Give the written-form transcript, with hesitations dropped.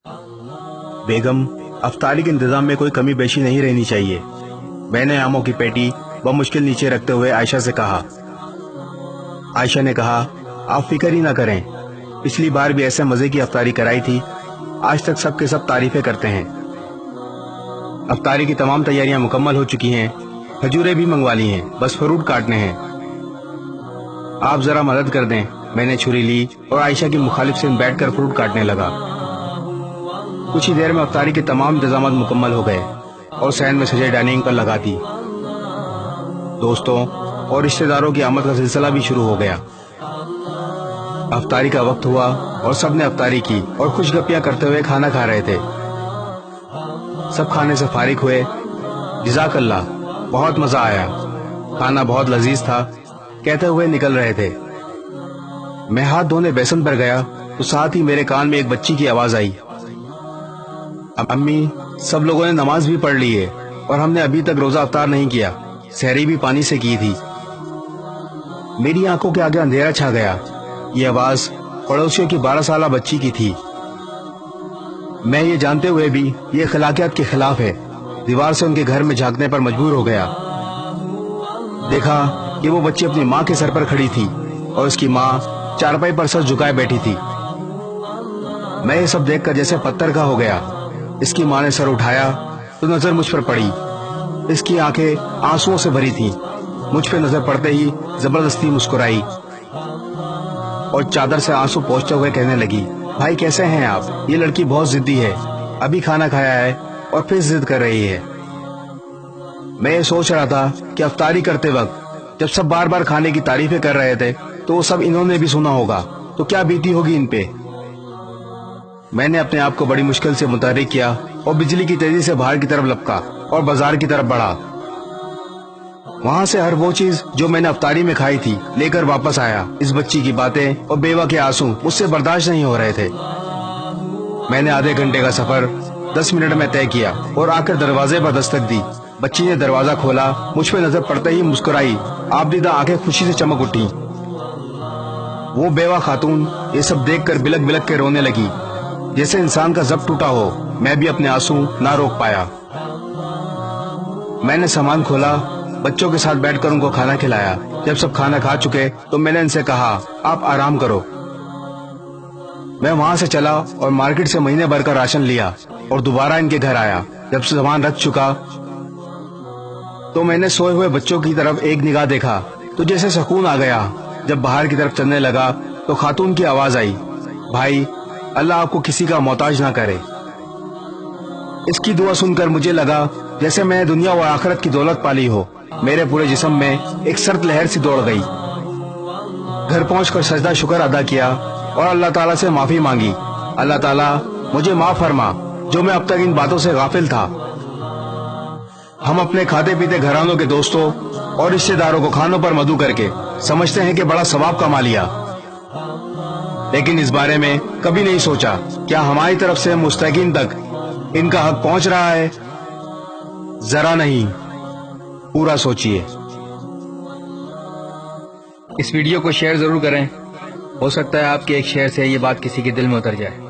बेगम, अफ्तारी के इंतजाम में कोई कमी बेशी नहीं रहनी चाहिए। मैंने आमों की पेटी मुश्किल नीचे रखते हुए आयशा से कहा। आयशा ने कहा, आप फिक्र ही ना करें, पिछली बार भी ऐसे मजे की अफ्तारी कराई थी, आज तक सब के सब तारीफें करते हैं। अफ्तारी की तमाम तैयारियां मुकम्मल हो चुकी हैं, खजूरें भी मंगवा ली हैं, बस फ्रूट काटने हैं। आप जरा मदद कर दें। मैंने छुरी ली और आयशा की मुखालिफ से बैठकर फ्रूट काटने लगा। कुछ ही देर में अफ्तारी के तमाम इंतजाम मुकम्मल हो गए और सहन में सजे डाइनिंग पर लगा दी। दोस्तों और रिश्तेदारों की आमद का सिलसिला भी शुरू हो गया। अफ्तारी का वक्त हुआ और सब ने अफ्तारी की और खुशगपियां करते हुए खाना खा रहे थे। सब खाने से फारिग हुए। जज़ाकल्लाह, बहुत मजा आया, खाना बहुत लजीज था, कहते हुए निकल रहे थे। मैं हाथ धोने बेसन पर गया तो साथ ही मेरे कान में एक बच्ची की आवाज आई। अम्मी, सब लोगों ने नमाज भी पढ़ ली है और हमने अभी तक रोजा अफ्तार नहीं किया, सहरी भी पानी से की थी। मेरी आंखों के आगे अंधेरा छा गया। ये आवाज पड़ोसियों की 12 साल बच्ची की थी। मैं ये जानते हुए भी ये अखलाकियात के खिलाफ है, दीवार से उनके घर में झांकने पर मजबूर हो गया। देखा कि वो बच्ची अपनी माँ के सर पर खड़ी थी और उसकी माँ चारपाई पर सर झुकाए बैठी थी। मैं ये सब देखकर जैसे पत्थर का हो गया। इसकी माँ ने सर उठाया तो नजर मुझ पर पड़ी। इसकी आंखें आंसुओं से भरी थीं। मुझ पे नजर पड़ते ही जबरदस्ती मुस्कुराई और चादर से आंसू पोंछते हुए कहने लगी, भाई कैसे हैं आप? ये लड़की बहुत जिद्दी है, अभी खाना खाया है और फिर जिद कर रही है। मैं ये सोच रहा था कि अफ्तारी करते वक्त जब सब बार बार खाने की तारीफें कर रहे थे तो वो सब इन्होंने भी सुना होगा, तो क्या बीती होगी इन पे। मैंने अपने आप को बड़ी मुश्किल से मुतहर्रिक किया और बिजली की तेजी से बाहर की तरफ लपका और बाजार की तरफ बढ़ा। वहां से हर वो चीज जो मैंने अफ्तारी में खाई थी लेकर वापस आया। इस बच्ची की बातें और बेवा के आंसू मुझसे बर्दाश्त नहीं हो रहे थे। मैंने आधे घंटे का सफर 10 मिनट में तय किया और आकर दरवाजे पर दस्तक दी। बच्ची ने दरवाजा खोला, मुझ पे नजर पड़ते ही मुस्कुराई, आबदीदा आंखें खुशी से चमक उठी। वो बेवा खातून ये सब देखकर बिलक बिलक के रोने लगी, जैसे इंसान का जब्त टूटा हो। मैं भी अपने आंसू ना रोक पाया। मैंने सामान खोला, बच्चों के साथ बैठकर उनको खाना खिलाया। जब सब खाना खा चुके तो मैंने इनसे कहा, आप आराम करो। मैं वहां से चला और मार्केट से महीने भर का राशन लिया और दोबारा इनके घर आया। जब सामान रख चुका तो मैंने सोए हुए बच्चों की तरफ एक निगाह देखा तो जैसे सुकून आ गया। जब बाहर की तरफ चलने लगा तो खातून की आवाज आई, भाई अल्लाह आपको किसी का मोहताज ना करे। इसकी दुआ सुनकर मुझे लगा जैसे मैं दुनिया और आखिरत की दौलत पाली हो। मेरे पूरे जिस्म में एक सर्द लहर सी दौड़ गई। घर पहुंचकर सजदा शुक्र अदा किया और अल्लाह ताला से माफी मांगी। अल्लाह ताला मुझे माफ फरमा जो मैं अब तक इन बातों से गाफिल था। हम अपने खाते पीते घरानों के दोस्तों और रिश्तेदारों को खानों पर मदू करके समझते हैं कि बड़ा सवाब कमा लिया, लेकिन इस बारे में कभी नहीं सोचा क्या हमारी तरफ से मुस्तकीन तक इनका हक पहुंच रहा है। जरा नहीं, पूरा सोचिए। इस वीडियो को शेयर जरूर करें, हो सकता है आपके एक शेयर से ये बात किसी के दिल में उतर जाए।